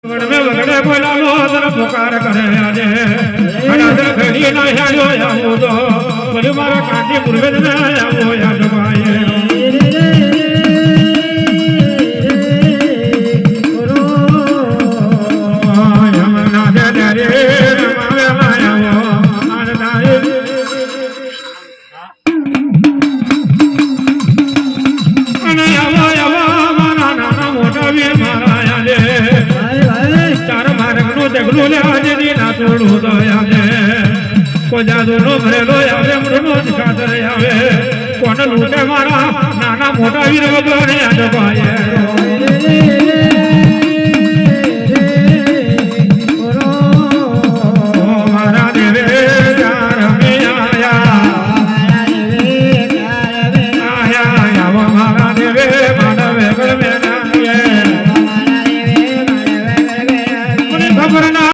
વડવે વગડે બોલાલો તર પુકાર કરે આજે અનાદર ઘડી ના યાયો આવો તો બોલ મારા કાંઠે પુરવેદ ના આવો યાદ ભાઈ કોને લૂટે મારા નાના મોટા વીર વગર યાદ મારા દેવે મારા દેવે ખબર ના